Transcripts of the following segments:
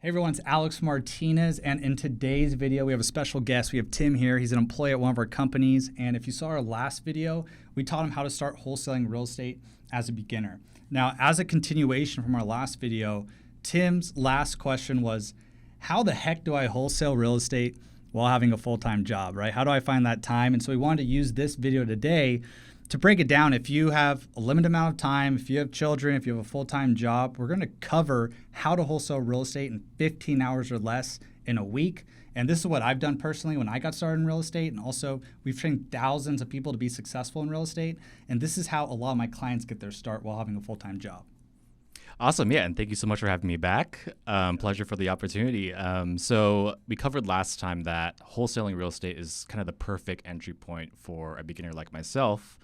Hey everyone, it's Alex Martinez, and in today's video, we have a special guest. We have Tim here. He's an employee at one of our companies, and if you saw our last video, we taught him how to start wholesaling real estate as a beginner. Now, as a continuation from our last video, Tim's last question was, how the heck do I wholesale real estate while having a full-time job, right? How do I find that time? And so we wanted to use this video today to break it down. If you have a limited amount of time, if you have children, if you have a full-time job, we're going to cover how to wholesale real estate in 15 hours or less in a week. And this is what I've done personally when I got started in real estate. And also, we've trained thousands of people to be successful in real estate. And this is how a lot of my clients get their start while having a full-time job. Awesome. Yeah. And thank you so much for having me back. Pleasure for the opportunity. So we covered last time that wholesaling real estate is kind of the perfect entry point for a beginner like myself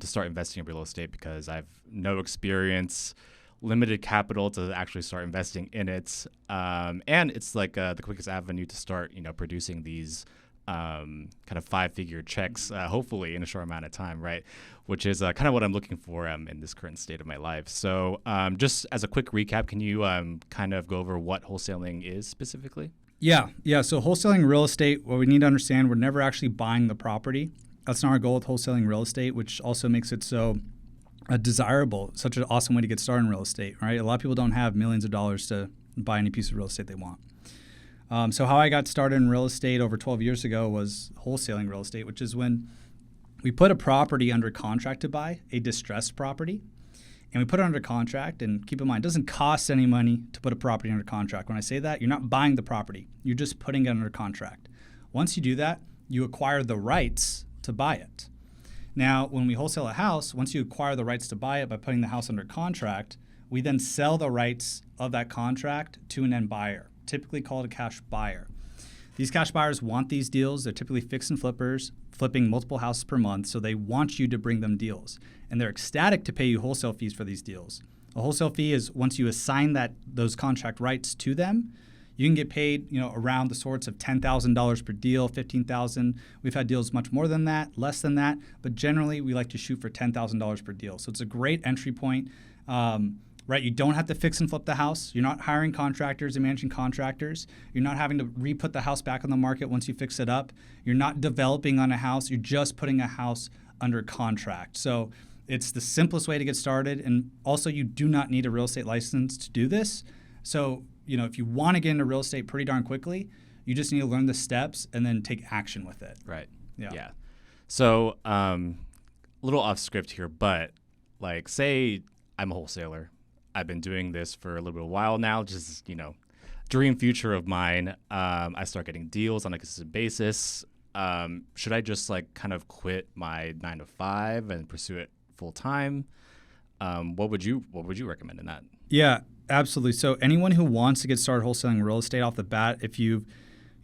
to start investing in real estate, because I have no experience, limited capital to actually start investing in it. And it's like the quickest avenue to start, producing these kind of 5-figure checks, hopefully in a short amount of time, right? Which is kind of what I'm looking for in this current state of my life. So just as a quick recap, can you kind of go over what wholesaling is specifically? Yeah. So wholesaling real estate, what we need to understand, we're never actually buying the property. That's not our goal with wholesaling real estate, which also makes it so desirable, such an awesome way to get started in real estate, right? A lot of people don't have millions of dollars to buy any piece of real estate they want. So how I got started in real estate over 12 years ago was wholesaling real estate, which is when we put a property under contract to buy, a distressed property, and we put it under contract. And keep in mind, it doesn't cost any money to put a property under contract. When I say that, you're not buying the property. You're just putting it under contract. Once you do that, you acquire the rights to buy it. Now, when we wholesale a house, once you acquire the rights to buy it by putting the house under contract, we then sell the rights of that contract to an end buyer, typically called a cash buyer. These cash buyers want these deals. They're typically fix and flippers, flipping multiple houses per month, so they want you to bring them deals. And they're ecstatic to pay you wholesale fees for these deals. A wholesale fee is once you assign those contract rights to them, you can get paid, around the sorts of $10,000 per deal, $15,000. We've had deals much more than that, less than that, but generally we like to shoot for $10,000 per deal. So it's a great entry point, right? You don't have to fix and flip the house. You're not hiring contractors and managing contractors. You're not having to re-put the house back on the market once you fix it up. You're not developing on a house. You're just putting a house under contract. So it's the simplest way to get started. And also, you do not need a real estate license to do this. So if you want to get into real estate pretty darn quickly, you just need to learn the steps and then take action with it. Right. Yeah. So a little off script here, but like, say I'm a wholesaler. I've been doing this for a little bit of a while now, just, dream future of mine. I start getting deals on a consistent basis. Should I just kind of quit my 9-to-5 and pursue it full time? What would you recommend in that? Yeah, absolutely. So anyone who wants to get started wholesaling real estate off the bat, if you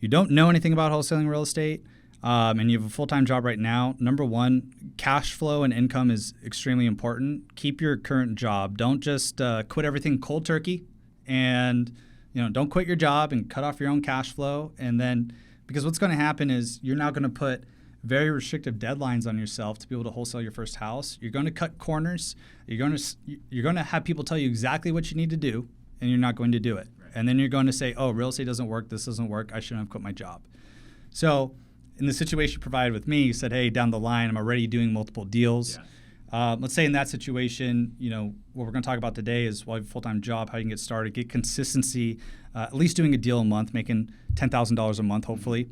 don't know anything about wholesaling real estate and you have a full-time job right now, number one, cash flow and income is extremely important. Keep your current job. Don't just quit everything cold turkey, and don't quit your job and cut off your own cash flow. And then, because what's going to happen is you're now going to put very restrictive deadlines on yourself to be able to wholesale your first house. You're going to cut corners. You're going to have people tell you exactly what you need to do, and you're not going to do it. Right. And then you're going to say, oh, real estate doesn't work. This doesn't work. I shouldn't have quit my job. So in the situation you provided with me, you said, hey, down the line, I'm already doing multiple deals. Yeah. Let's say in that situation, what we're going to talk about today is while you have a full-time job, how you can get started, get consistency, at least doing a deal a month, making $10,000 a month, hopefully.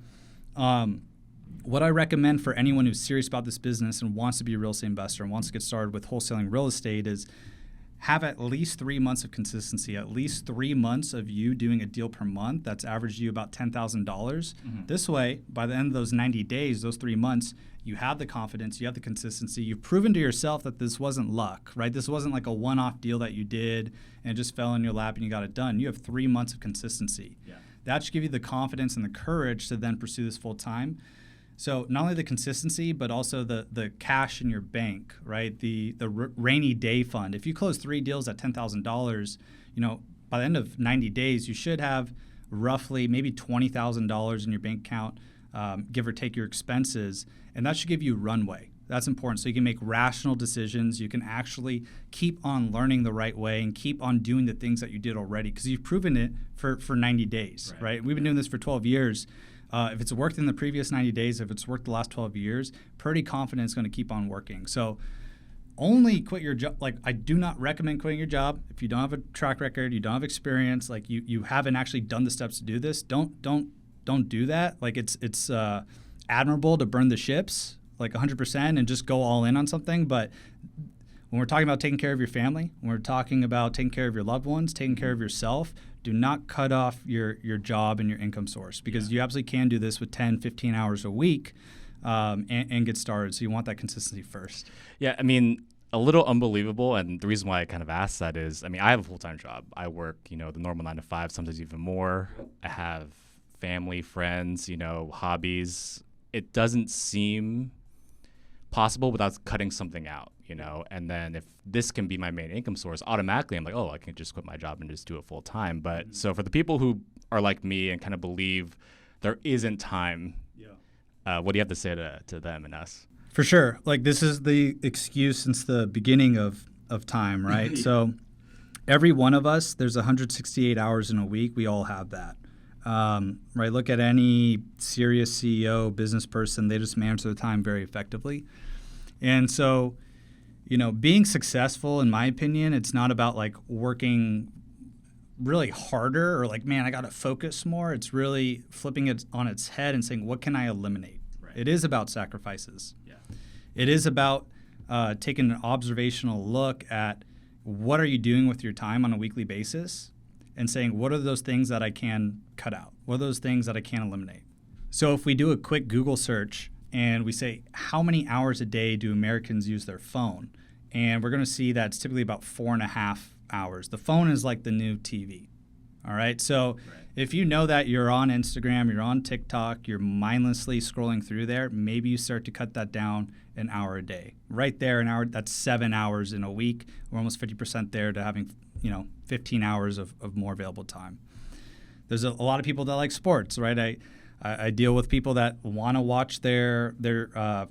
What I recommend for anyone who's serious about this business and wants to be a real estate investor and wants to get started with wholesaling real estate is have at least 3 months of consistency, at least 3 months of you doing a deal per month. That's averaged you about $10,000. Mm-hmm. This way, by the end of those 90 days, those 3 months, you have the confidence, you have the consistency. You've proven to yourself that this wasn't luck, right? This wasn't like a one-off deal that you did and it just fell in your lap and you got it done. You have 3 months of consistency. Yeah. That should give you the confidence and the courage to then pursue this full time. So not only the consistency, but also the cash in your bank, right? The rainy day fund. If you close 3 deals at $10,000, by the end of 90 days, you should have roughly maybe $20,000 in your bank account, give or take your expenses, and that should give you runway. That's important. So you can make rational decisions. You can actually keep on learning the right way and keep on doing the things that you did already, because you've proven it for 90 days, right? We've been doing this for 12 years. If it's worked in the previous 90 days, if it's worked the last 12 years, pretty confident it's going to keep on working. So only quit your job. Like, I do not recommend quitting your job if you don't have a track record, you don't have experience, like you haven't actually done the steps to do this. Don't do that. Like, it's admirable to burn the ships like 100% and just go all in on something. But when we're talking about taking care of your family, when we're talking about taking care of your loved ones, taking care of yourself, do not cut off your job and your income source, because you absolutely can do this with 10, 15 hours a week and get started. So you want that consistency first. Yeah, I mean, a little unbelievable. And the reason why I kind of asked that is, I mean, I have a full-time job. I work, the normal 9 to 5, sometimes even more. I have family, friends, hobbies. It doesn't seem possible without cutting something out, and then if this can be my main income source, automatically I'm like, oh, I can just quit my job and just do it full time. But so for the people who are like me and kind of believe there isn't time, what do you have to say to them and us? For sure. Like, this is the excuse since the beginning of time, right? So every one of us, there's 168 hours in a week. We all have that. Right? Look at any serious CEO, business person, they just manage their time very effectively. And so, being successful, in my opinion, it's not about like working really harder or like, man, I got to focus more. It's really flipping it on its head and saying, what can I eliminate? Right. It is about sacrifices. Yeah. It is about taking an observational look at what are you doing with your time on a weekly basis, and saying, what are those things that I can cut out? What are those things that I can eliminate? So if we do a quick Google search and we say, how many hours a day do Americans use their phone? And we're going to see that it's typically about 4.5 hours. The phone is like the new TV. All right. So if you know that you're on Instagram, you're on TikTok, you're mindlessly scrolling through there, maybe you start to cut that down an hour a day. Right there, an hour, that's 7 hours in a week. We're almost 50% there to having 15 hours of more available time. There's a lot of people that like sports, right? I deal with people that want to watch their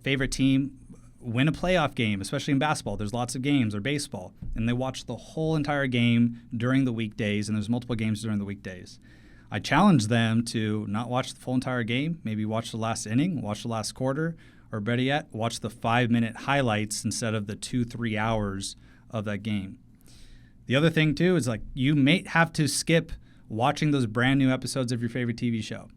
favorite team win a playoff game, especially in basketball. There's lots of games, or baseball, and they watch the whole entire game during the weekdays, and there's multiple games during the weekdays. I challenge them to not watch the full entire game, maybe watch the last inning, watch the last quarter, or better yet, watch the 5-minute highlights instead of the 2-3 hours of that game. The other thing, too, is like you may have to skip watching those brand new episodes of your favorite TV show,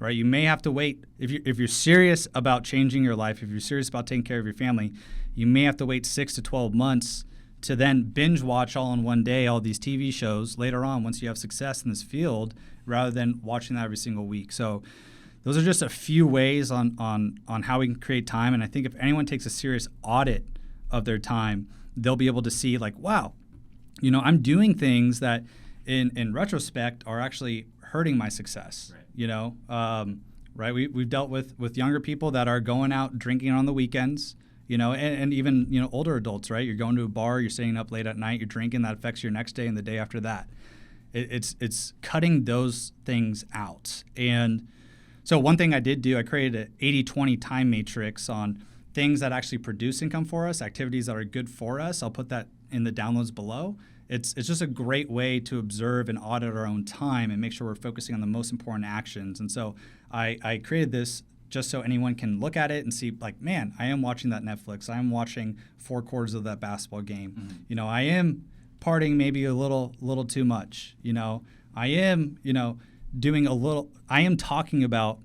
right? You may have to wait. If you're serious about changing your life, if you're serious about taking care of your family, you may have to wait 6 to 12 months to then binge watch all in one day all these TV shows later on once you have success in this field, rather than watching that every single week. So those are just a few ways on how we can create time. And I think if anyone takes a serious audit of their time, they'll be able to see like, wow, I'm doing things that in retrospect are actually hurting my success. Right. Right. We've dealt with younger people that are going out drinking on the weekends, and even, older adults, right? You're going to a bar, you're staying up late at night, you're drinking, that affects your next day and the day after that. It's cutting those things out. And so one thing I did do, I created an 80-20 time matrix on things that actually produce income for us, activities that are good for us. I'll put that in the downloads below. It's just a great way to observe and audit our own time and make sure we're focusing on the most important actions. And so I created this just so anyone can look at it and see, like, man, I am watching that Netflix. I am watching 4 quarters of that basketball game. Mm-hmm. I am partying maybe a little too much. I am, doing a little. I am talking about.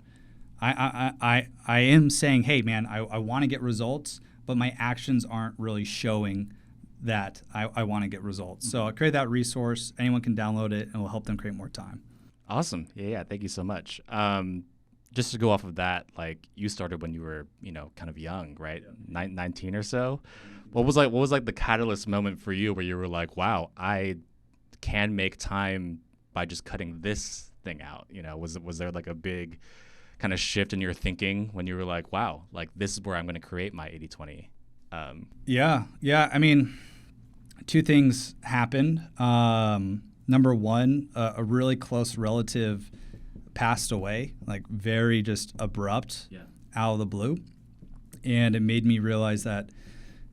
I am saying, hey, man, I want to get results, but my actions aren't really showing that I want to get results. So I create that resource. Anyone can download it, and it will help them create more time. Awesome. Yeah. Thank you so much. Just to go off of that, like, you started when you were, kind of young, right? Yeah. 19 or so. What was like the catalyst moment for you where you were like, wow, I can make time by just cutting this thing out? Was there like a big kind of shift in your thinking when you were like, wow, like, this is where I'm going to create my 80-20? Yeah. I mean, 2 things happened. Number one, a really close relative passed away, like very just abrupt, out of the blue. And it made me realize that,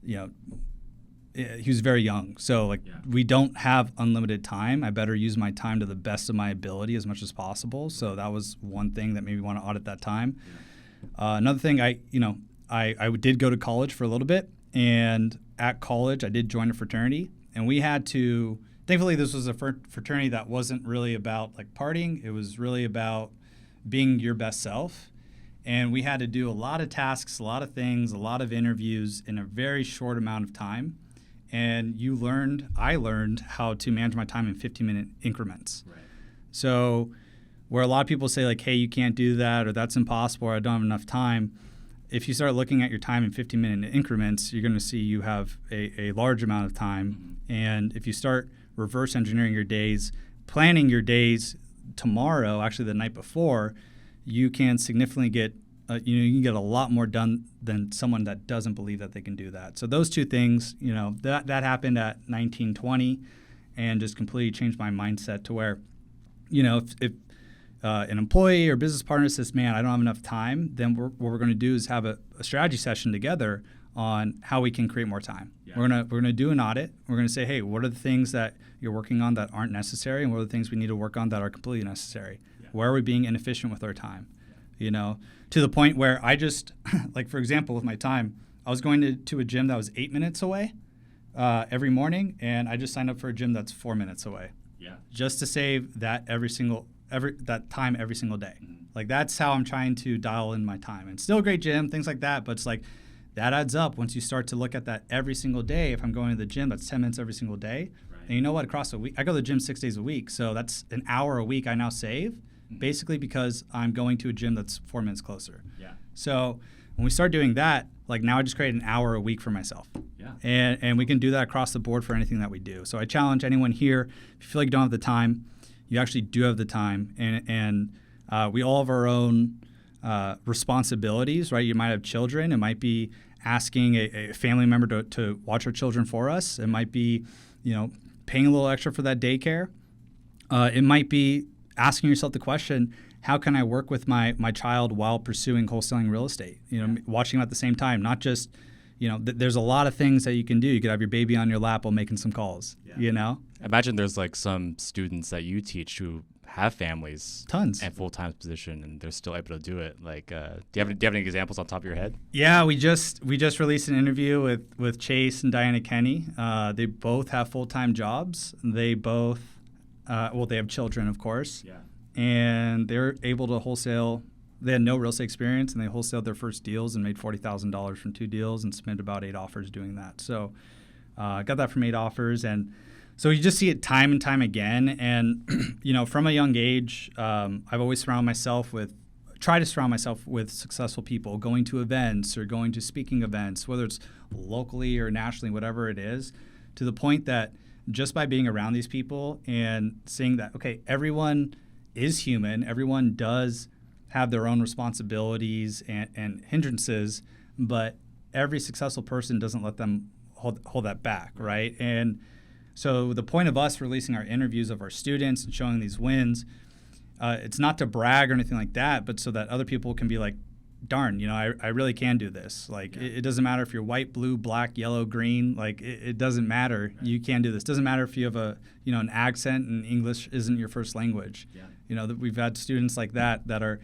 you know, he was very young. So we don't have unlimited time. I better use my time to the best of my ability as much as possible. So that was one thing that made me want to audit that time. Another thing, I did go to college for a little bit, and at college I did join a fraternity, and we had to, thankfully this was a fraternity that wasn't really about like partying. It was really about being your best self. And we had to do a lot of tasks, a lot of things, a lot of interviews in a very short amount of time. And I learned how to manage my time in 15-minute increments. Right. So where a lot of people say like, hey, you can't do that, or that's impossible, or I don't have enough time. If you start looking at your time in 15-minute increments, you're going to see you have a large amount of time. Mm-hmm. And if you start reverse engineering your days, planning your days tomorrow, actually the night before, you can significantly get you can get a lot more done than someone that doesn't believe that they can do that. So those two things, that happened at 19, 20, and just completely changed my mindset to where, if an employee or business partner says, man, I don't have enough time, then what we're going to do is have a strategy session together on how we can create more time. Yeah. We're gonna do an audit. We're going to say, hey, what are the things that you're working on that aren't necessary, and what are the things we need to work on that are completely necessary? Yeah. Where are we being inefficient with our time? To the point where I just, like, for example, with my time, I was going to a gym that was 8 minutes away every morning, and I just signed up for a gym that's 4 minutes away. Yeah. Just to save that that time every single day. Mm-hmm. Like, that's how I'm trying to dial in my time. And still a great gym, things like that, but it's like that adds up once you start to look at that every single day. If I'm going to the gym, that's 10 minutes every single day. Right. And you know what? Across a week, I go to the gym 6 days a week, so that's an hour a week I now save. Basically because I'm going to a gym that's 4 minutes closer. Yeah. So when we start doing that, like now I just create an hour a week for myself. Yeah. And we can do that across the board for anything that we do. So I challenge anyone here, if you feel like you don't have the time, you actually do have the time. And we all have our own responsibilities, right? You might have children. It might be asking a family member to watch our children for us. It might be, paying a little extra for that daycare. It might be asking yourself the question, how can I work with my child while pursuing wholesaling real estate? Watching them at the same time, not just, there's a lot of things that you can do. You could have your baby on your lap while making some calls, I imagine there's like some students that you teach who have families. Tons. And full-time position, and they're still able to do it. Like, do you have any examples on top of your head? Yeah, we just released an interview with Chase and Diana Kenny. They both have full-time jobs. They both they have children, of course. Yeah. And they're able to wholesale. They had no real estate experience, and they wholesaled their first deals and made $40,000 from 2 deals and submitted about 8 offers doing that. So got that from 8 offers. And so you just see it time and time again. And, from a young age, I've always try to surround myself with successful people, going to events or going to speaking events, whether it's locally or nationally, whatever it is, to the point that just by being around these people and seeing that, okay, everyone is human, everyone does have their own responsibilities and hindrances, but every successful person doesn't let them hold that back, right? And so the point of us releasing our interviews of our students and showing these wins, it's not to brag or anything like that, but so that other people can be like, darn, I really can do this. Like, it doesn't matter if you're white, blue, black, yellow, green. Like, it doesn't matter. Right. You can do this. Doesn't matter if you have an accent and English isn't your first language. Yeah. We've had students like that are,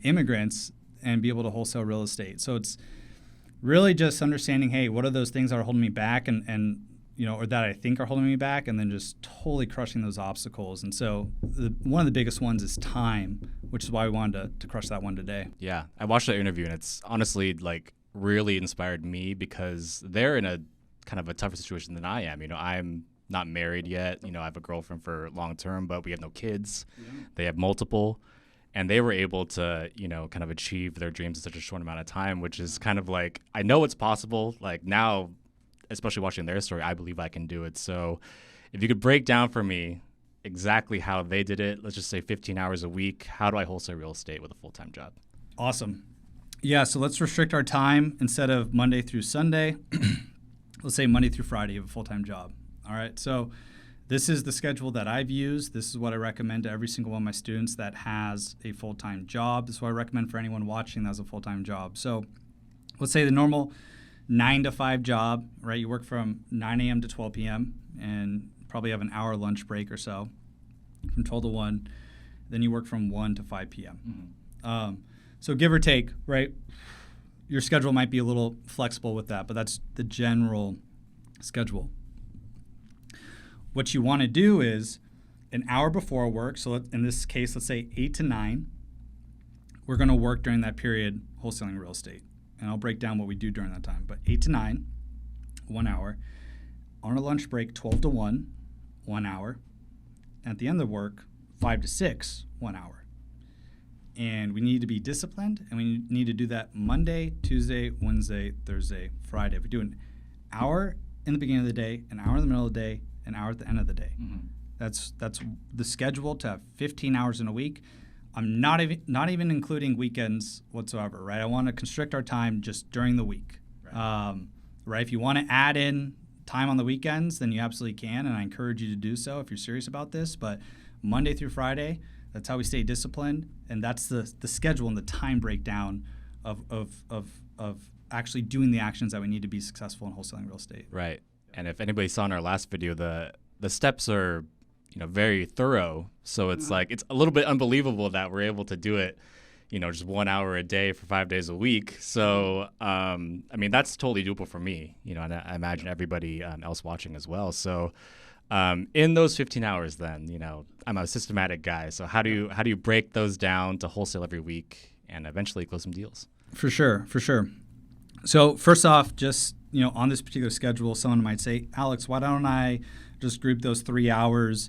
immigrants and be able to wholesale real estate. So it's really just understanding, hey, what are those things that are holding me back and or that I think are holding me back, and then just totally crushing those obstacles. And so one of the biggest ones is time, which is why we wanted to crush that one today. Yeah, I watched that interview, and it's honestly like really inspired me because they're in a kind of a tougher situation than I am. I'm not married yet. I have a girlfriend for long term, but we have no kids. Yeah. They have multiple. And they were able to, kind of achieve their dreams in such a short amount of time, which is kind of like, I know it's possible. Like now, especially watching their story, I believe I can do it. So if you could break down for me exactly how they did it, let's just say 15 hours a week, how do I wholesale real estate with a full-time job? Awesome. Yeah, so let's restrict our time instead of Monday through Sunday. Let's say Monday through Friday, you have a full-time job. All right, so this is the schedule that I've used. This is what I recommend to every single one of my students that has a full-time job. This is what I recommend for anyone watching that has a full-time job. So let's say the normal 9 to 5 job, right? You work from 9 a.m. to 12 p.m. and probably have an hour lunch break or so from 12 to 1. Then you work from 1 to 5 p.m. So give or take, right? Your schedule might be a little flexible with that, but that's the general schedule. What you want to do is an hour before work, so in this case, let's say 8 to 9, we're going to work during that period wholesaling real estate. And I'll break down what we do during that time. But 8 to 9, 1 hour. On our lunch break, 12 to 1, 1 hour. At the end of work, 5 to 6, 1 hour. And we need to be disciplined, and we need to do that Monday, Tuesday, Wednesday, Thursday, Friday. We do an hour in the beginning of the day, an hour in the middle of the day, an hour at the end of the day. That's the schedule to have 15 hours in a week. I'm not even including weekends whatsoever, right? I want to constrict our time just during the week, right? If you want to add in time on the weekends, then you absolutely can, and I encourage you to do so if you're serious about this. But Monday through Friday, that's how we stay disciplined, and that's the schedule and the time breakdown of actually doing the actions that we need to be successful in wholesaling real estate. Right. And if anybody saw in our last video, the steps are very thorough. So it's like it's a little bit unbelievable that we're able to do it, just 1 hour a day for 5 days a week. So I mean that's totally doable for me. And I imagine everybody else watching as well. So. In those 15 hours, then, I'm a systematic guy. So how do you break those down to wholesale every week and eventually close some deals? For sure. So first off, just on this particular schedule, someone might say, Alex, why don't I just group those 3 hours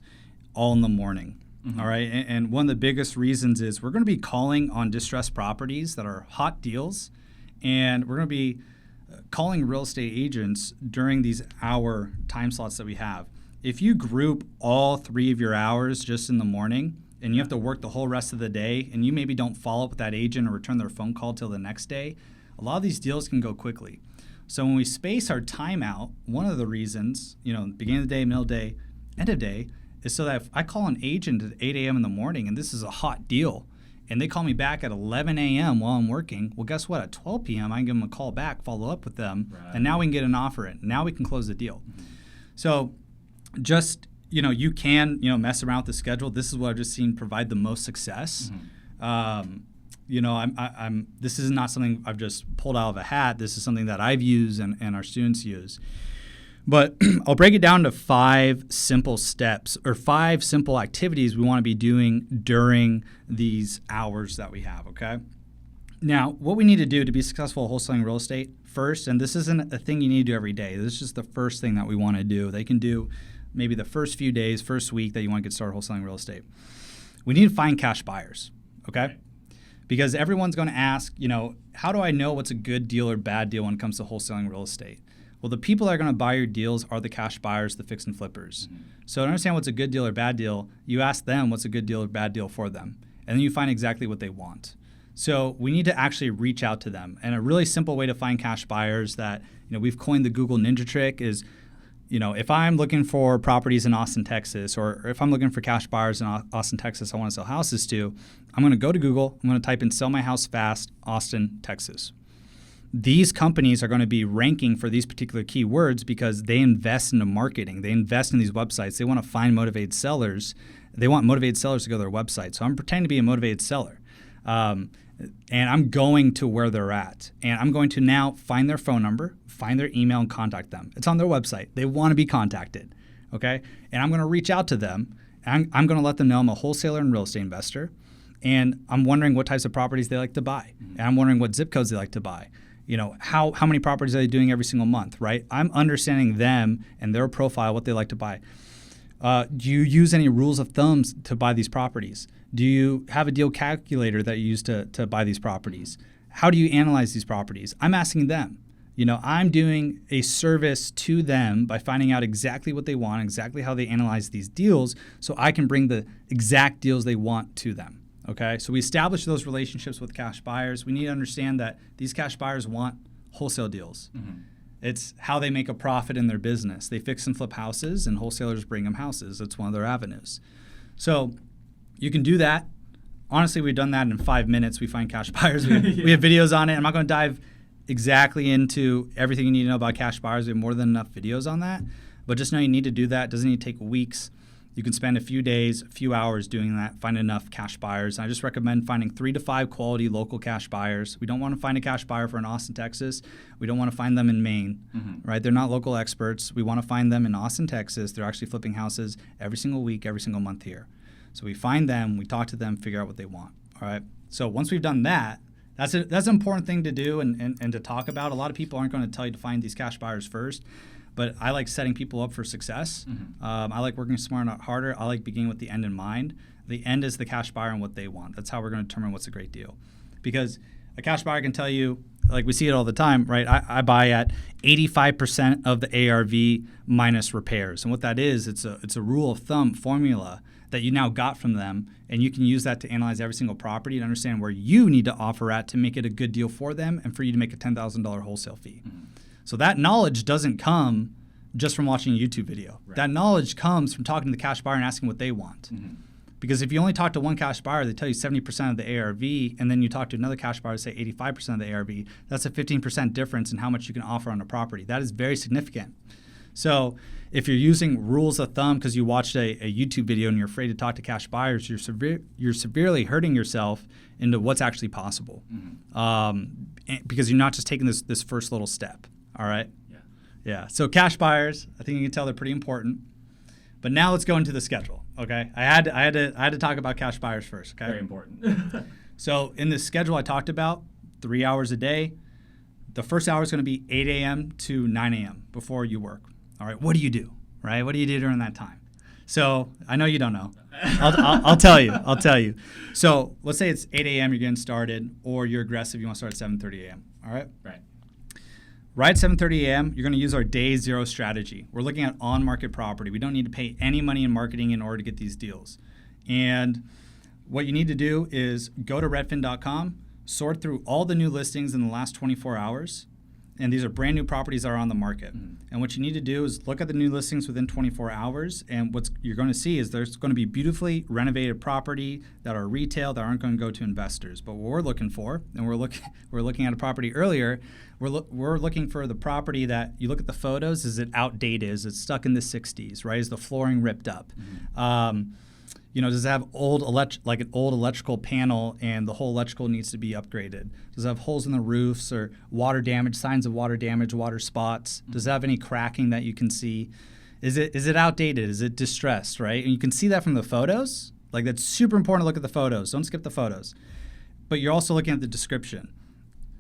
all in the morning? All right. And one of the biggest reasons is we're going to be calling on distressed properties that are hot deals, and we're going to be calling real estate agents during these hour time slots that we have. If you group all 3 of your hours just in the morning and you have to work the whole rest of the day and you maybe don't follow up with that agent or return their phone call till the next day, a lot of these deals can go quickly. So when we space our time out, one of the reasons, beginning of the day, middle of the day, end of day, is so that if I call an agent at 8 a.m. in the morning and this is a hot deal and they call me back at 11 a.m. while I'm working, well, guess what? At 12 p.m., I can give them a call back, follow up with them, and now we can get an offer in. Now we can close the deal. So just, you can, mess around with the schedule. This is what I've just seen provide the most success. This is not something I've just pulled out of a hat. This is something that I've used and our students use. But I'll break it down to 5 simple steps or 5 simple activities we want to be doing during these hours that we have, okay? Now, what we need to do to be successful at wholesaling real estate first, and this isn't a thing you need to do every day. This is just the first thing that we want to do. They can do maybe the first few days, first week that you want to get started wholesaling real estate. We need to find cash buyers, okay? Because everyone's going to ask, how do I know what's a good deal or bad deal when it comes to wholesaling real estate? Well, the people that are going to buy your deals are the cash buyers, the fix and flippers. So to understand what's a good deal or bad deal, you ask them what's a good deal or bad deal for them, and then you find exactly what they want. So we need to actually reach out to them. And a really simple way to find cash buyers that we've coined the Google Ninja trick is, if I'm looking for properties in Austin, Texas, or if I'm looking for cash buyers in Austin, Texas I want to sell houses to, I'm going to go to Google, I'm going to type in sell my house fast, Austin, Texas. These companies are going to be ranking for these particular keywords because they invest into marketing. They invest in these websites. They want to find motivated sellers. They want motivated sellers to go to their website. So I'm pretending to be a motivated seller. And I'm going to where they're at. And I'm going to now find their phone number, find their email, and contact them. It's on their website. They want to be contacted, okay? And I'm going to reach out to them. I'm going to let them know I'm a wholesaler and real estate investor. And I'm wondering what types of properties they like to buy. And I'm wondering what zip codes they like to buy. How many properties are they doing every single month, right? I'm understanding them and their profile, what they like to buy. Do you use any rules of thumbs to buy these properties? Do you have a deal calculator that you use to buy these properties? How do you analyze these properties? I'm asking them. I'm doing a service to them by finding out exactly what they want, exactly how they analyze these deals, so I can bring the exact deals they want to them. Okay, so we establish those relationships with cash buyers. We need to understand that these cash buyers want wholesale deals. It's how they make a profit in their business. They fix and flip houses, and wholesalers bring them houses. It's one of their avenues. So you can do that. Honestly, we've done that in 5 minutes. We find cash buyers. We have videos on it. I'm not going to dive exactly into everything you need to know about cash buyers. We have more than enough videos on that. But just know you need to do that. It doesn't need to take weeks. You can spend a few days, a few hours doing that, find enough cash buyers. And I just recommend finding 3 to 5 quality local cash buyers. We don't want to find a cash buyer for in Austin, Texas. We don't want to find them in Maine, right? They're not local experts. We want to find them in Austin, Texas. They're actually flipping houses every single week, every single month here. So we find them, we talk to them, figure out what they want, all right? So once we've done that, that's an important thing to do and to talk about. A lot of people aren't going to tell you to find these cash buyers first. But I like setting people up for success. I like working smarter, not harder. I like beginning with the end in mind. The end is the cash buyer and what they want. That's how we're going to determine what's a great deal. Because a cash buyer can tell you, like we see it all the time, right? I buy at 85% of the ARV minus repairs. And what that is, it's a rule of thumb formula that you now got from them, and you can use that to analyze every single property and understand where you need to offer at to make it a good deal for them and for you to make a $10,000 wholesale fee. So that knowledge doesn't come just from watching a YouTube video. Right. That knowledge comes from talking to the cash buyer and asking what they want. Because if you only talk to one cash buyer, they tell you 70% of the ARV, and then you talk to another cash buyer, say 85% of the ARV, that's a 15% difference in how much you can offer on a property. That is very significant. So if you're using rules of thumb because you watched a YouTube video and you're afraid to talk to cash buyers, you're severely hurting yourself into what's actually possible. Because you're not just taking this first little step. All right. Yeah. So cash buyers, I think you can tell they're pretty important. But now let's go into the schedule. Okay. I had to talk about cash buyers first. Okay. Very important. So in the schedule I talked about, 3 hours a day. The first hour is going to be 8 a.m. to 9 a.m. before you work. All right. What do you do? Right. What do you do during that time? So I know you don't know. I'll tell you. I'll tell you. So let's say it's 8 a.m. You're getting started, or you're aggressive. You want to start at 7:30 a.m. All right. Right. Right at 7:30 a.m., you're going to use our day zero strategy. We're looking at on-market property. We don't need to pay any money in marketing in order to get these deals. And what you need to do is go to redfin.com, sort through all the new listings in the last 24 hours. And these are brand new properties that are on the market. And what you need to do is look at the new listings within 24 hours. And what you're going to see is there's going to be beautifully renovated property that are retail that aren't going to go to investors. But what we're looking for, and we're looking at a property earlier, we're looking for the property that you look at the photos. Is it outdated? Is it stuck in the 60s? Right? Is the flooring ripped up? Does it have an old electrical panel and the whole electrical needs to be upgraded? Does it have holes in the roofs or water damage, signs of water damage, water spots? Does it have any cracking that you can see? Is it outdated? Is it distressed, right? And you can see that from the photos. Like, that's super important to look at the photos. Don't skip the photos. But you're also looking at the description.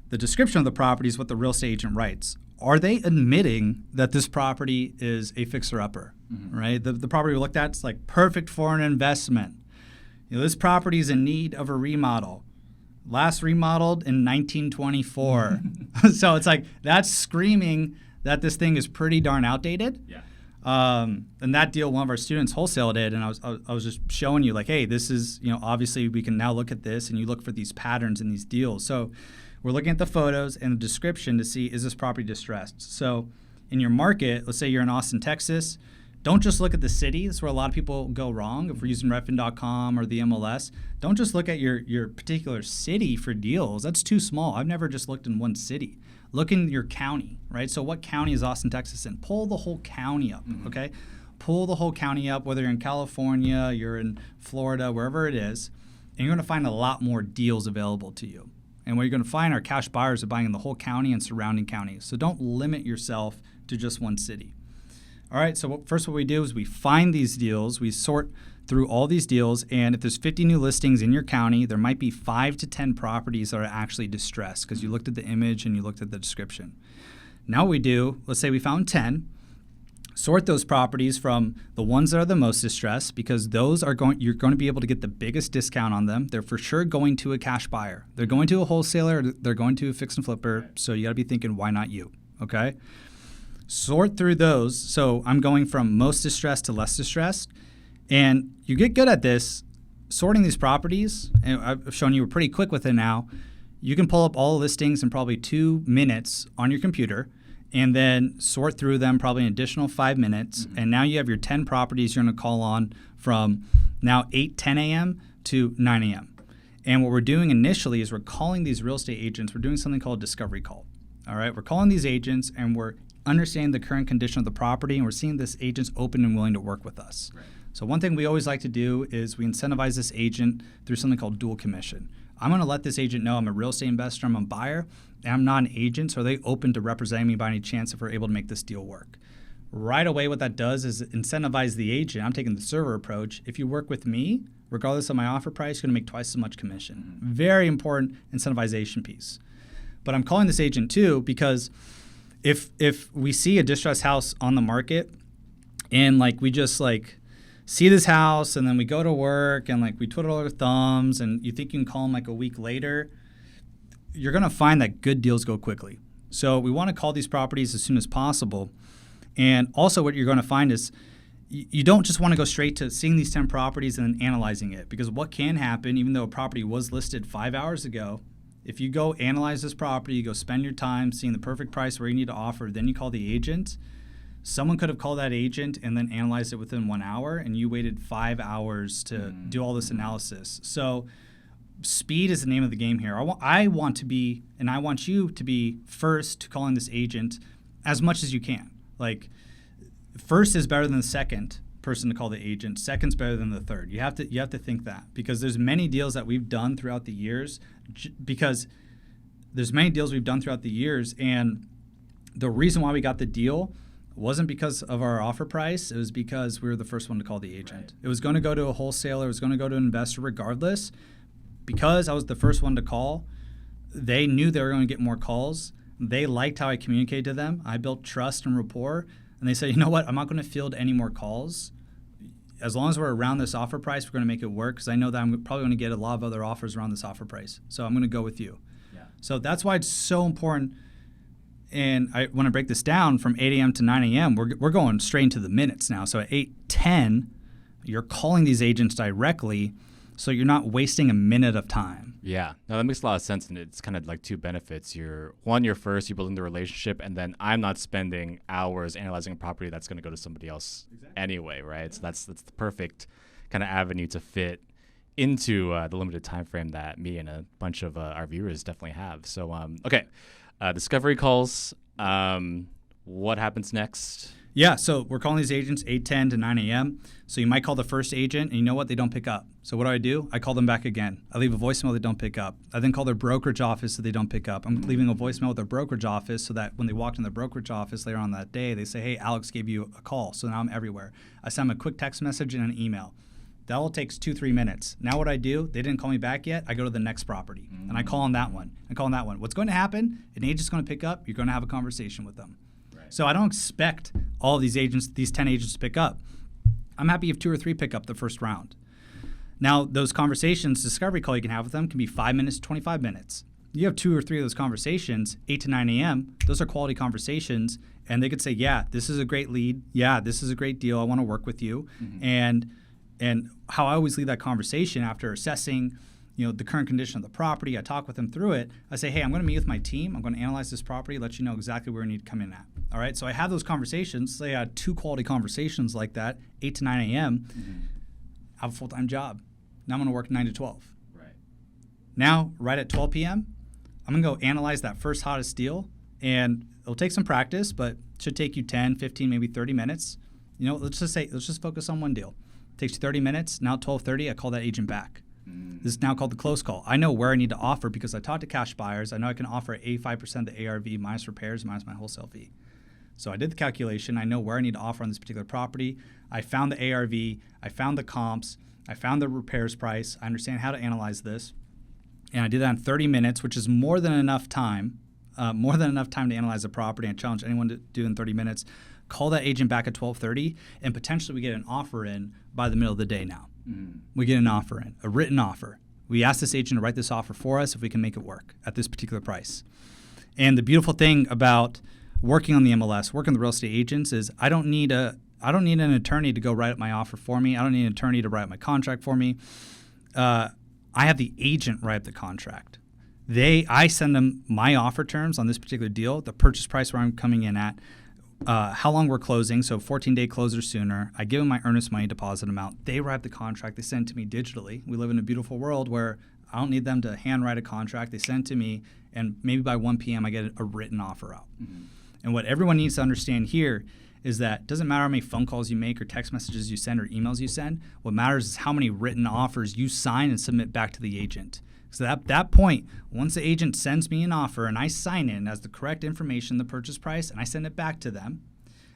The description of the property is what the real estate agent writes. Are they admitting that this property is a fixer-upper, right? The property we looked at is like perfect for an investment. This property is in need of a remodel. Last remodeled in 1924. So it's like that's screaming that this thing is pretty darn outdated. Yeah. And that deal, one of our students wholesale did, and I was just showing you like, hey, this is, obviously we can now look at this and you look for these patterns in these deals. So we're looking at the photos and the description to see, is this property distressed? So in your market, let's say you're in Austin, Texas, don't just look at the city. That's where a lot of people go wrong. If we're using redfin.com or the MLS, don't just look at your particular city for deals. That's too small. I've never just looked in one city. Look in your county, right? So what county is Austin, Texas in? Pull the whole county up, okay? Pull the whole county up, whether you're in California, you're in Florida, wherever it is, and you're going to find a lot more deals available to you. And what you're going to find are cash buyers are buying in the whole county and surrounding counties. So don't limit yourself to just one city. All right, so what we do is we find these deals, we sort through all these deals, and if there's 50 new listings in your county, there might be 5 to 10 properties that are actually distressed because you looked at the image and you looked at the description. Now what we do, let's say we found 10, sort those properties from the ones that are the most distressed because those are you're going to be able to get the biggest discount on them. They're for sure going to a cash buyer. They're going to a wholesaler, they're going to a fix and flipper, so you got to be thinking, why not you, okay? Sort through those. So I'm going from most distressed to less distressed. And you get good at this, sorting these properties, and I've shown you we're pretty quick with it now. You can pull up all the listings in probably 2 minutes on your computer and then sort through them probably an additional 5 minutes. And now you have your 10 properties you're going to call on from now 10 a.m. to 9 a.m. And what we're doing initially is we're calling these real estate agents. We're doing something called a discovery call. All right, we're calling these agents and we're understanding the current condition of the property, and we're seeing this agent's open and willing to work with us. Right. So one thing we always like to do is we incentivize this agent through something called dual commission. I'm going to let this agent know I'm a real estate investor, I'm a buyer, and I'm not an agent, so are they open to representing me by any chance if we're able to make this deal work? Right away, what that does is incentivize the agent. I'm taking the server approach. If you work with me, regardless of my offer price, you're going to make twice as much commission. Very important incentivization piece. But I'm calling this agent too because if we see a distressed house on the market and like we just like see this house and then we go to work and like we twiddle our thumbs and you think you can call them like a week later, you're going to find that good deals go quickly. So we want to call these properties as soon as possible. And also what you're going to find is you don't just want to go straight to seeing these 10 properties and then analyzing it, because what can happen, even though a property was listed 5 hours ago, if you go analyze this property, you go spend your time seeing the perfect price where you need to offer, then you call the agent, someone could have called that agent and then analyzed it within 1 hour, and you waited 5 hours to do all this analysis. So speed is the name of the game here. I want to be, and I want you to be first to calling this agent as much as you can. Like, first is better than the second person to call the agent. Second's better than the third. You have to think that, because there's many deals that we've done throughout the years. And the reason why we got the deal wasn't because of our offer price. It was because we were the first one to call the agent. Right. It was going to go to a wholesaler. It was going to go to an investor regardless. Because I was the first one to call, they knew they were going to get more calls. They liked how I communicated to them. I built trust and rapport. And they said, you know what, I'm not going to field any more calls. As long as we're around this offer price, we're going to make it work, because I know that I'm probably going to get a lot of other offers around this offer price. So I'm going to go with you. Yeah. So that's why it's so important. And I want to break this down from 8 a.m. to 9 a.m. We're going straight into the minutes now. So at 8:10, you're calling these agents directly, so you're not wasting a minute of time. Yeah, no, that makes a lot of sense, and it's kind of like two benefits. You're first, you're building the relationship, and then I'm not spending hours analyzing a property that's going to go to somebody else anyway, right? Yeah. So that's the perfect kind of avenue to fit into the limited time frame that me and a bunch of our viewers definitely have. So, okay, discovery calls. What happens next? Yeah, so we're calling these agents 8:10 to 9 a.m. So you might call the first agent, and you know what? They don't pick up. So what do? I call them back again. I leave a voicemail, they don't pick up. I then call their brokerage office, so they don't pick up. I'm leaving a voicemail with their brokerage office so that when they walk in the brokerage office later on that day, they say, hey, Alex gave you a call. So now I'm everywhere. I send them a quick text message and an email. That all takes 2-3 minutes. Now what I do, they didn't call me back yet, I go to the next property, and I call on that one. What's going to happen? An agent's going to pick up. You're going to have a conversation with them. So I don't expect all of these 10 agents to pick up. I'm happy if 2 or 3 pick up the first round. Now, those conversations, discovery call you can have with them can be 5 minutes, 25 minutes. You have 2 or 3 of those conversations, 8 to 9 a.m., those are quality conversations, and they could say, yeah, this is a great lead. Yeah, this is a great deal. I want to work with you. Mm-hmm. And how I always leave that conversation after assessing the current condition of the property, I talk with them through it. I say, hey, I'm going to meet with my team. I'm going to analyze this property, let you know exactly where we need to come in at. All right. So I have those conversations. Say I had 2 quality conversations like that, 8 to 9 a.m. I have a full-time job. Now I'm going to work 9 to 12. Right. Now, right at 12 p.m., I'm going to go analyze that first hottest deal. And it'll take some practice, but it should take you 10, 15, maybe 30 minutes. Let's just focus on one deal. It takes you 30 minutes. Now at 12:30, I call that agent back. This is now called the close call. I know where I need to offer because I talked to cash buyers. I know I can offer 85% of the ARV minus repairs minus my wholesale fee. So I did the calculation. I know where I need to offer on this particular property. I found the ARV. I found the comps. I found the repairs price. I understand how to analyze this. And I did that in 30 minutes, which is more than enough time to analyze the property. I challenge anyone to do it in 30 minutes. Call that agent back at 12:30, and potentially we get an offer in by the middle of the day now. We get an offer in, a written offer. We ask this agent to write this offer for us if we can make it work at this particular price. And the beautiful thing about working on the MLS, working with real estate agents, is I don't need an attorney to go write up my offer for me. I don't need an attorney to write up my contract for me. I have the agent write up the contract. I send them my offer terms on this particular deal, the purchase price where I'm coming in at, how long we're closing, so 14-day close or sooner. I give them my earnest money deposit amount. They write the contract. They send it to me digitally. We live in a beautiful world where I don't need them to handwrite a contract. They send it to me, and maybe by 1 p.m. I get a written offer out. And what everyone needs to understand here is that it doesn't matter how many phone calls you make or text messages you send or emails you send. What matters is how many written offers you sign and submit back to the agent. So at that point, once the agent sends me an offer and I sign it as the correct information, the purchase price, and I send it back to them,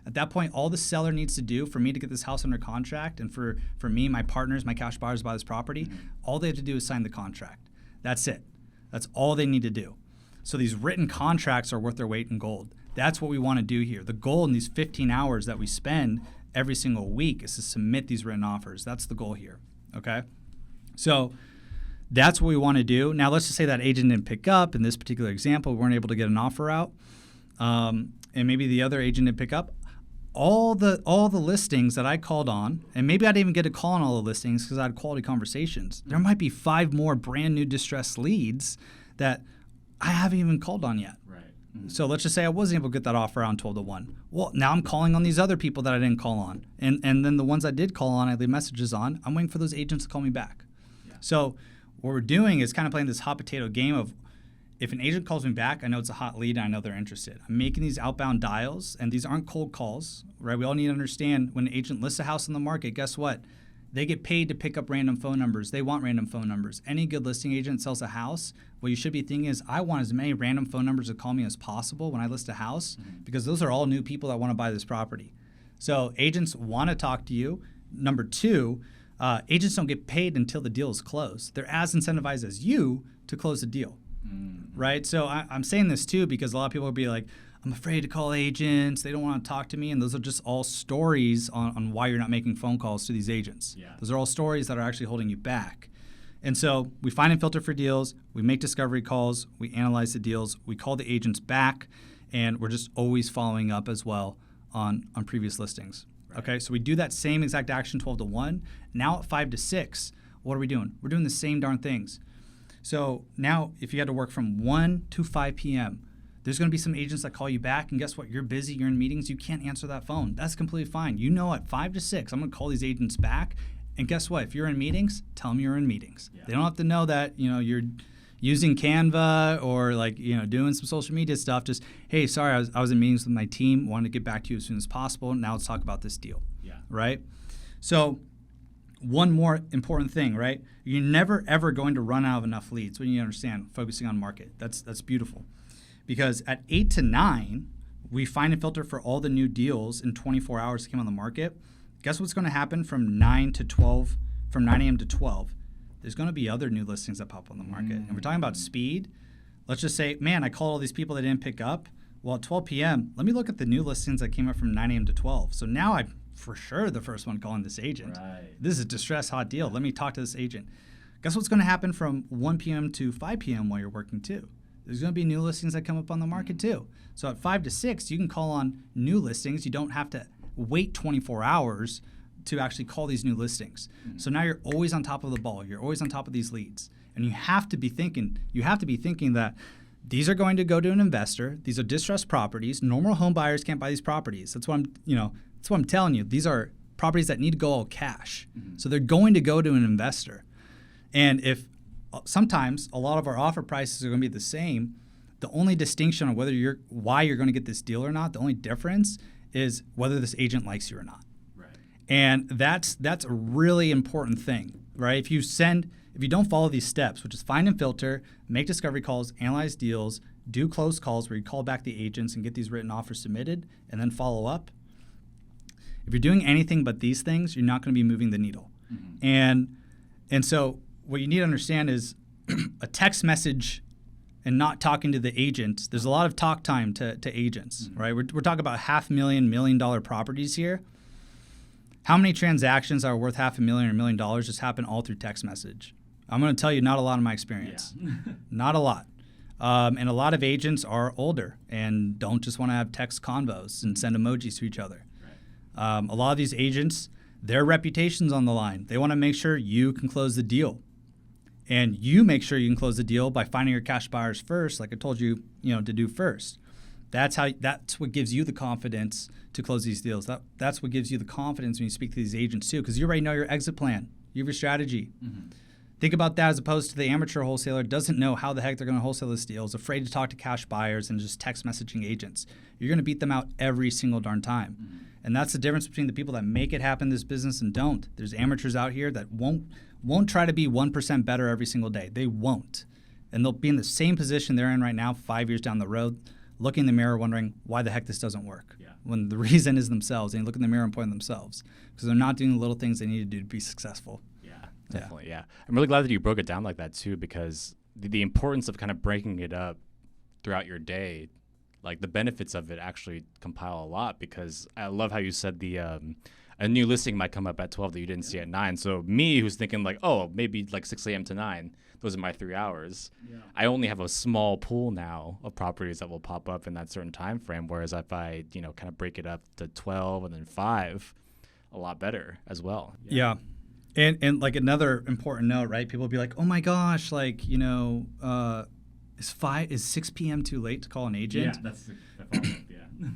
at that point, all the seller needs to do for me to get this house under contract and for me, my partners, my cash buyers buy this property, all they have to do is sign the contract. That's it. That's all they need to do. So these written contracts are worth their weight in gold. That's what we want to do here. The goal in these 15 hours that we spend every single week is to submit these written offers. That's the goal here, okay? So that's what we want to do. Now, let's just say that agent didn't pick up. In this particular example, we weren't able to get an offer out, and maybe the other agent didn't pick up. All the listings that I called on, and maybe I didn't even get a call on all the listings because I had quality conversations. There might be 5 more brand new distressed leads that I haven't even called on yet. Right. So let's just say I wasn't able to get that offer out on 12 to 1. Well, now I'm calling on these other people that I didn't call on. And then the ones I did call on, I leave messages on, I'm waiting for those agents to call me back. Yeah. So what we're doing is kind of playing this hot potato game of, if an agent calls me back, I know it's a hot lead and I know they're interested. I'm making these outbound dials, and these aren't cold calls, right? We all need to understand when an agent lists a house on the market, guess what? They get paid to pick up random phone numbers. They want random phone numbers. Any good listing agent sells a house. What you should be thinking is, I want as many random phone numbers to call me as possible when I list a house, because those are all new people that want to buy this property. So agents want to talk to you. Number 2, agents don't get paid until the deal is closed. They're as incentivized as you to close the deal, right? So I'm saying this too because a lot of people will be like, I'm afraid to call agents. They don't want to talk to me. And those are just all stories on why you're not making phone calls to these agents. Yeah. Those are all stories that are actually holding you back. And so we find and filter for deals. We make discovery calls. We analyze the deals. We call the agents back. And we're just always following up as well on previous listings. Right. Okay, so we do that same exact action 12 to 1. Now at 5 to 6, what are we doing? We're doing the same darn things. So now if you had to work from 1 to 5 p.m., there's going to be some agents that call you back, and guess what? You're busy, you're in meetings, you can't answer that phone. That's completely fine. You know at 5 to 6, I'm going to call these agents back, and guess what? If you're in meetings, tell them you're in meetings. Yeah. They don't have to know that, you're using Canva or doing some social media stuff. Just, hey, sorry, I was in meetings with my team, wanted to get back to you as soon as possible. Now let's talk about this deal. Yeah. Right? So one more important thing, right? You're never, ever going to run out of enough leads when you understand focusing on market. That's beautiful. Because at 8 to 9, we find and filter for all the new deals in 24 hours that came on the market. Guess what's going to happen from 9 to 12, from 9 a.m. to 12? There's going to be other new listings that pop on the market. And we're talking about speed. Let's just say, man, I called all these people that didn't pick up. Well, at 12 p.m., let me look at the new listings that came up from 9 a.m. to 12. So now I'm for sure the first one calling this agent. Right. This is a distressed hot deal. Let me talk to this agent. Guess what's going to happen from 1 p.m. to 5 p.m. while you're working too? There's going to be new listings that come up on the market too. So at 5 to 6, you can call on new listings. You don't have to wait 24 hours to actually call these new listings. So now you're always on top of the ball. You're always on top of these leads. And you have to be thinking that these are going to go to an investor. These are distressed properties. Normal home buyers can't buy these properties. That's what I'm telling you. These are properties that need to go all cash. So they're going to go to an investor. And if sometimes a lot of our offer prices are going to be the same, the only distinction on why you're going to get this deal or not, the only difference is whether this agent likes you or not. Right. And that's a really important thing, right? If you don't follow these steps, which is find and filter, make discovery calls, analyze deals, do close calls where you call back the agents and get these written offers submitted, and then follow up. If you're doing anything but these things, you're not going to be moving the needle. And so what you need to understand is a text message and not talking to the agent. There's a lot of talk time to agents, right? We're talking about $500,000, $1 million properties here. How many transactions that are worth $500,000 or $1 million just happen all through text message? I'm going to tell you, not a lot in my experience. Yeah. Not a lot. And a lot of agents are older and don't just want to have text convos and send emojis to each other. Right. A lot of these agents, their reputation's on the line. They want to make sure you can close the deal. And you make sure you can close the deal by finding your cash buyers first, like I told you, to do first. That's what gives you the confidence to close these deals. That's what gives you the confidence when you speak to these agents too, because you already know your exit plan. You have your strategy. Think about that as opposed to the amateur wholesaler doesn't know how the heck they're going to wholesale this deal, is afraid to talk to cash buyers and just text messaging agents. You're going to beat them out every single darn time. Mm-hmm. And that's the difference between the people that make it happen in this business and don't. There's amateurs out here that won't try to be 1% better every single day. They won't. And they'll be in the same position they're in right now 5 years down the road, looking in the mirror wondering why the heck this doesn't work. Yeah. When the reason is themselves. And you look in the mirror and point at themselves because they're not doing the little things they need to do to be successful. Definitely, yeah. I'm really glad that you broke it down like that too, because the importance of kind of breaking it up throughout your day, like the benefits of it actually compile a lot. Because I love how you said a new listing might come up at 12 that you didn't see at 9. So me, who's thinking like, oh, maybe like 6 a.m. to 9, those are my 3 hours. Yeah. I only have a small pool now of properties that will pop up in that certain time frame. Whereas if I, kind of break it up to 12 and then 5, a lot better as well. Yeah. And like another important note, right? People will be like, oh my gosh, like, is 6 p.m. too late to call an agent? Yeah, that's the follow-up, yeah.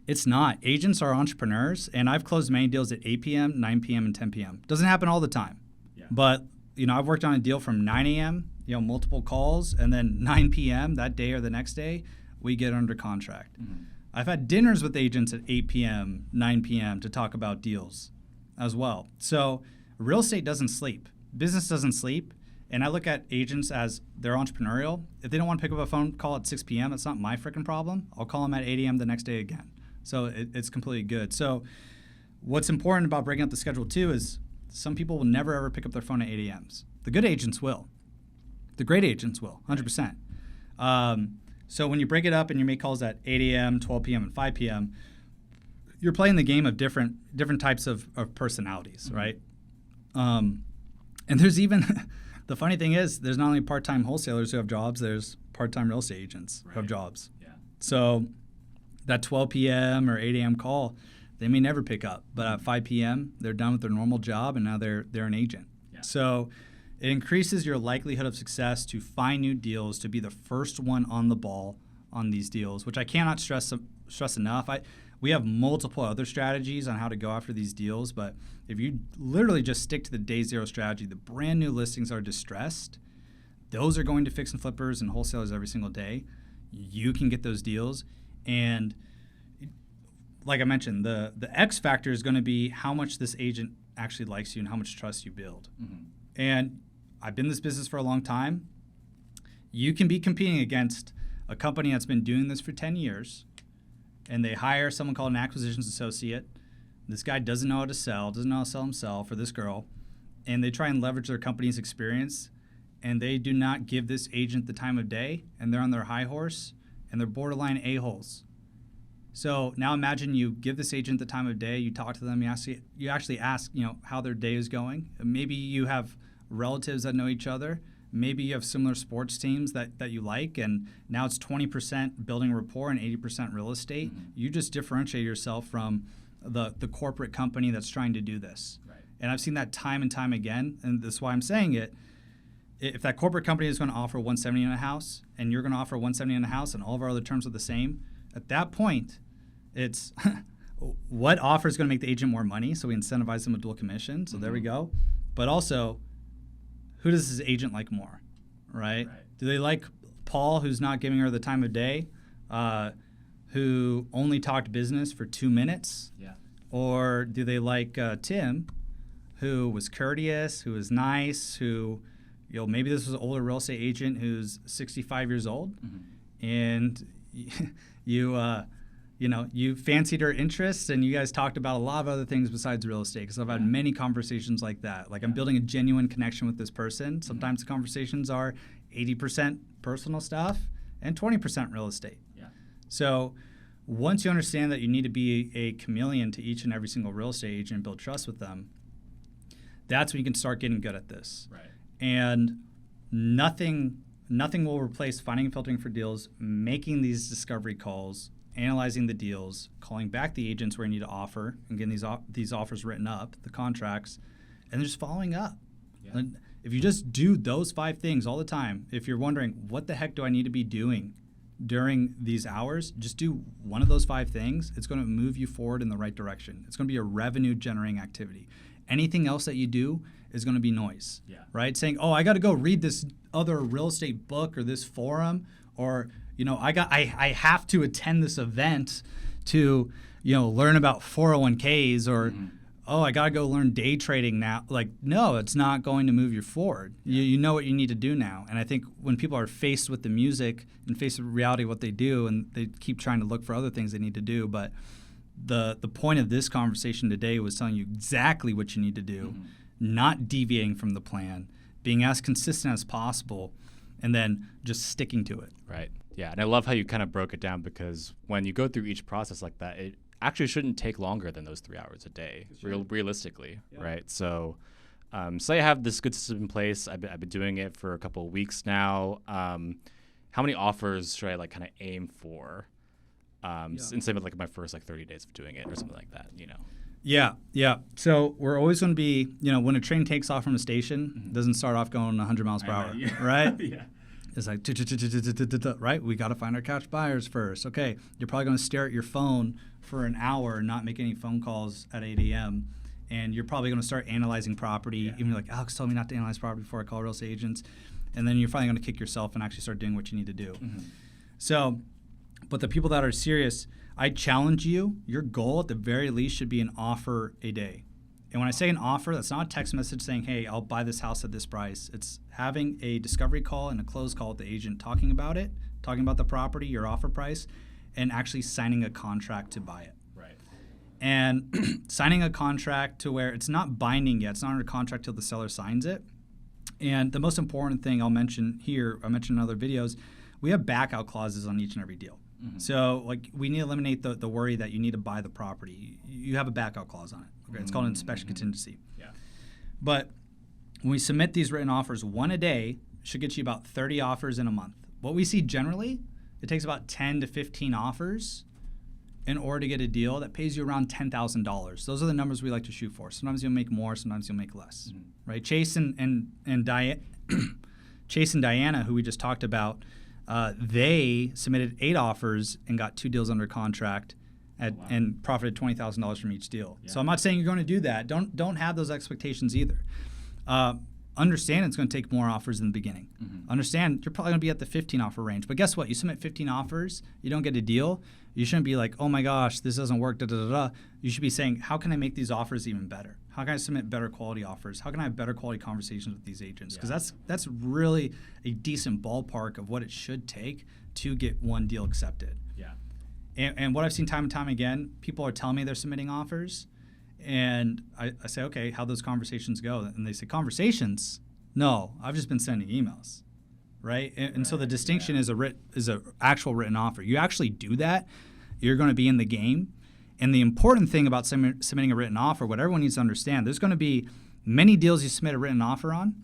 It's not. Agents are entrepreneurs, and I've closed many deals at 8 p.m., 9 p.m., and 10 p.m. Doesn't happen all the time. Yeah. But, I've worked on a deal from 9 a.m., multiple calls, and then 9 p.m. that day or the next day, we get under contract. Mm-hmm. I've had dinners with agents at 8 p.m., 9 p.m. to talk about deals as well. So real estate doesn't sleep. Business doesn't sleep. And I look at agents as they're entrepreneurial. If they don't want to pick up a phone call at 6 p.m., it's not my freaking problem. I'll call them at 8 a.m. the next day again. So it's completely good. So what's important about breaking up the schedule too is some people will never ever pick up their phone at 8 a.m.s. The good agents will. The great agents will, 100%. So when you break it up and you make calls at 8 a.m., 12 p.m., and 5 p.m., you're playing the game of different types of personalities, mm-hmm. right? And there's even, the funny thing is, there's not only part-time wholesalers who have jobs, there's part-time real estate agents who have jobs. Yeah. So that 12 p.m. or 8 a.m. call, they may never pick up. But at 5 p.m., they're done with their normal job, and now they're an agent. Yeah. So it increases your likelihood of success to find new deals, to be the first one on the ball on these deals, which I cannot stress enough. We have multiple other strategies on how to go after these deals, but if you literally just stick to the day zero strategy, the brand new listings are distressed. Those are going to fix and flippers and wholesalers every single day. You can get those deals. And like I mentioned, the X factor is going to be how much this agent actually likes you and how much trust you build. Mm-hmm. And I've been in this business for a long time. You can be competing against a company that's been doing this for 10 years, and they hire someone called an acquisitions associate. This guy doesn't know how to sell, doesn't know how to sell himself, or this girl, and they try and leverage their company's experience, and they do not give this agent the time of day, and they're on their high horse, and they're borderline a-holes. So now imagine you give this agent the time of day, you talk to them, you actually ask, how their day is going. Maybe you have relatives that know each other. Maybe you have similar sports teams that you like, and now it's 20% building rapport and 80% real estate. Mm-hmm. You just differentiate yourself from the corporate company that's trying to do this. Right. And I've seen that time and time again, and that's why I'm saying it. If that corporate company is going to offer 170 in a house, and you're going to offer 170 in a house, and all of our other terms are the same, at that point, it's what offer is going to make the agent more money, so we incentivize them with dual commission. So mm-hmm. there we go. But also, who does this agent like more, right? Do they like Paul, who's not giving her the time of day, who only talked business for 2 minutes? Yeah. Or do they like Tim, who was courteous, who was nice, who, maybe this was an older real estate agent who's 65 years old, mm-hmm. and you fancied her interests, and you guys talked about a lot of other things besides real estate, because I've had many conversations like that. Like, I'm building a genuine connection with this person. Sometimes the conversations are 80% personal stuff and 20% real estate. Yeah. So once you understand that you need to be a chameleon to each and every single real estate agent and build trust with them, that's when you can start getting good at this. Right. And nothing will replace finding and filtering for deals, making these discovery calls, analyzing the deals, calling back the agents where you need to offer, and getting these offers written up, the contracts, and just following up. Yeah. And if you just do those 5 things all the time, if you're wondering, what the heck do I need to be doing during these hours, just do one of those 5 things. It's going to move you forward in the right direction. It's going to be a revenue-generating activity. Anything else that you do is going to be noise, Yeah. right? Saying, oh, I got to go read this other real estate book or this forum, or, I have to attend this event to, learn about 401ks, or, oh, I got to go learn day trading now. Like, no, it's not going to move you forward. Yeah. You know what you need to do now. And I think when people are faced with the music and faced with reality of what they do, and they keep trying to look for other things they need to do, but the point of this conversation today was telling you exactly what you need to do, not deviating from the plan, being as consistent as possible, and then just sticking to it. Right. Yeah. And I love how you kind of broke it down, because when you go through each process like that, it actually shouldn't take longer than those 3 hours a day, realistically, right? So say I have this good system in place. I've been doing it for a couple of weeks now. How many offers should I kind of aim for? And say with my first 30 days of doing it or something like that, Yeah. So we're always going to be, when a train takes off from a station, it doesn't start off going 100 miles per hour, right? Yeah. It's like, right? We got to find our cash buyers first. Okay, you're probably going to stare at your phone for an hour and not make any phone calls at 8 a.m. And you're probably going to start analyzing property. Even like, Alex told me not to analyze property before I call real estate agents. And then you're finally going to kick yourself and actually start doing what you need to do. So, but the people that are serious, I challenge you, your goal at the very least should be an offer a day. And when I say an offer, that's not a text message saying, hey, I'll buy this house at this price. It's having a discovery call and a close call with the agent, talking about it, talking about the property, your offer price, and actually signing a contract to buy it. Right. And signing a contract to where it's not binding yet. It's not under contract till the seller signs it. And the most important thing I'll mention here, I mentioned in other videos, we have back out clauses on each and every deal. So we need to eliminate the worry that you need to buy the property. You have a back out clause on it. Okay? It's called an inspection contingency. Yeah. But when we submit these written offers, one a day should get you about 30 offers in a month. What we see generally, it takes about 10 to 15 offers in order to get a deal that pays you around $10,000. Those are the numbers we like to shoot for. Sometimes you'll make more, sometimes you'll make less. Right? Chase and Diana, who we just talked about, they submitted 8 offers and got 2 deals under contract and profited $20,000 from each deal. Yeah. So I'm not saying you're going to do that. Don't have those expectations either. Understand it's going to take more offers in the beginning. Understand you're probably going to be at the 15 offer range. But guess what? You submit 15 offers, you don't get a deal. You shouldn't be like, oh my gosh, this doesn't work, You should be saying, how can I make these offers even better? How can I submit better quality offers? How can I have better quality conversations with these agents? Because that's really a decent ballpark of what it should take to get one deal accepted. Yeah. And what I've seen time and time again, people are telling me they're submitting offers, and I say, okay, how those conversations go? And they say, conversations? No, I've just been sending emails, right? And so the distinction is a actual written offer. You actually do that, you're going to be in the game. And the important thing about submitting a written offer, what everyone needs to understand, there's going to be many deals you submit a written offer on,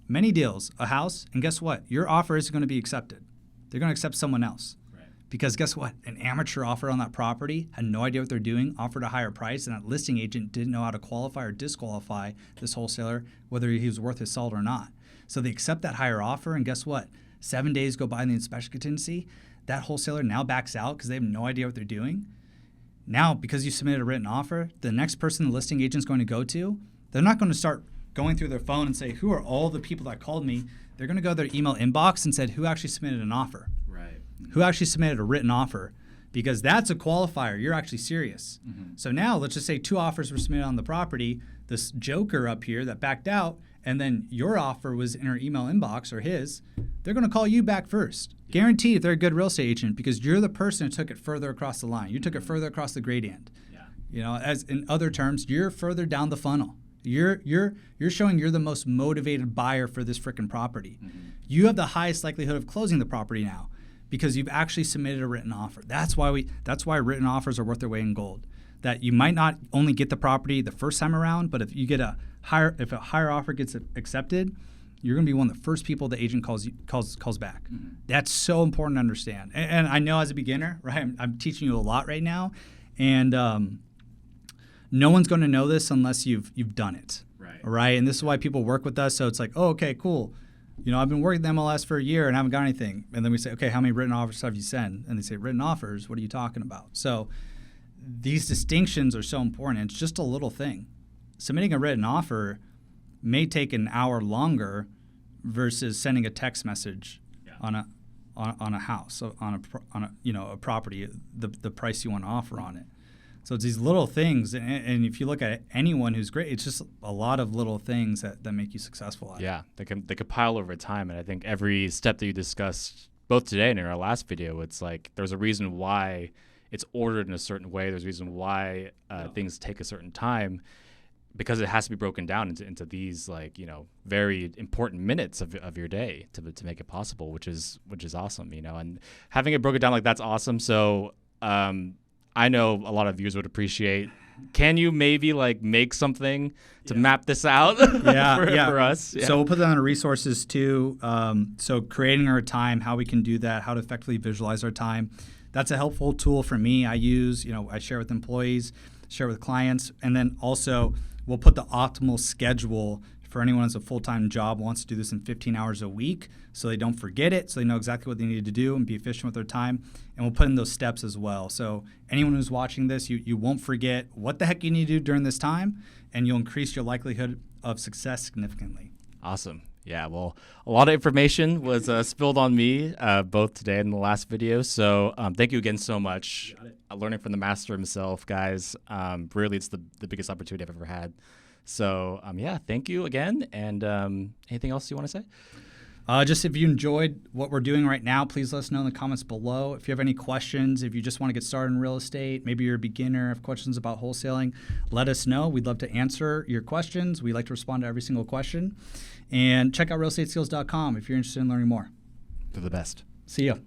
many deals, a house, and guess what? Your offer isn't going to be accepted. They're going to accept someone else. Right. Because guess what? An amateur offer on that property had no idea what they're doing, offered a higher price, and that listing agent didn't know how to qualify or disqualify this wholesaler, whether he was worth his salt or not. So they accept that higher offer, and guess what? 7 days go by in the inspection contingency. That wholesaler now backs out because they have no idea what they're doing. Now, because you submitted a written offer, the next person the listing agent's going to go to, they're not going to start going through their phone and say, who are all the people that called me? They're going to go to their email inbox and said, who actually submitted an offer? Right. Who actually submitted a written offer? Because that's a qualifier. You're actually serious. So now let's just say 2 offers were submitted on the property. This joker up here that backed out, and then your offer was in her email inbox or his, they're going to call you back first. Guaranteed if they're a good real estate agent, because you're the person who took it further across the line. You took it further across the gradient. Yeah. As in other terms, you're further down the funnel. You're showing you're the most motivated buyer for this frickin' property. You have the highest likelihood of closing the property now because you've actually submitted a written offer. That's why written offers are worth their weight in gold. That you might not only get the property the first time around, but if you get a higher offer gets accepted, you're going to be one of the first people the agent calls back. That's so important to understand. And I know as a beginner, right, I'm teaching you a lot right now, and no one's going to know this unless you've done it. Right. And this is why people work with us. So it's like, oh, okay, cool. I've been working with MLS for a year and haven't got anything. And then we say, okay, how many written offers have you sent? And they say, written offers? What are you talking about? So these distinctions are so important. It's just a little thing. Submitting a written offer may take an hour longer versus sending a text message on a house, so on a property, the price you want to offer on it. So it's these little things, and if you look at anyone who's great, it's just a lot of little things that make you successful at it. Yeah, they could pile over time, and I think every step that you discussed both today and in our last video, it's like there's a reason why it's ordered in a certain way. There's a reason why things take a certain time, because it has to be broken down into these very important minutes of your day to make it possible, which is awesome, and having it broken down like that's awesome. So I know a lot of viewers would appreciate. Can you maybe make something to map this out for us? Yeah. So we'll put that on our resources too. So creating our time, how we can do that, how to effectively visualize our time. That's a helpful tool for me. I use, I share with employees, share with clients, and then also we'll put the optimal schedule for anyone who has a full-time job, wants to do this in 15 hours a week, so they don't forget it, so they know exactly what they need to do and be efficient with their time. And we'll put in those steps as well. So anyone who's watching this, you won't forget what the heck you need to do during this time, and you'll increase your likelihood of success significantly. Awesome. Yeah, well, a lot of information was spilled on me both today and in the last video. So thank you again so much. Learning from the master himself, guys. Really, it's the biggest opportunity I've ever had. So, thank you again. And anything else you want to say? Just if you enjoyed what we're doing right now, please let us know in the comments below. If you have any questions, if you just want to get started in real estate, maybe you're a beginner, have questions about wholesaling, let us know. We'd love to answer your questions. We like to respond to every single question. And check out realestateskills.com if you're interested in learning more. They're the best. See you.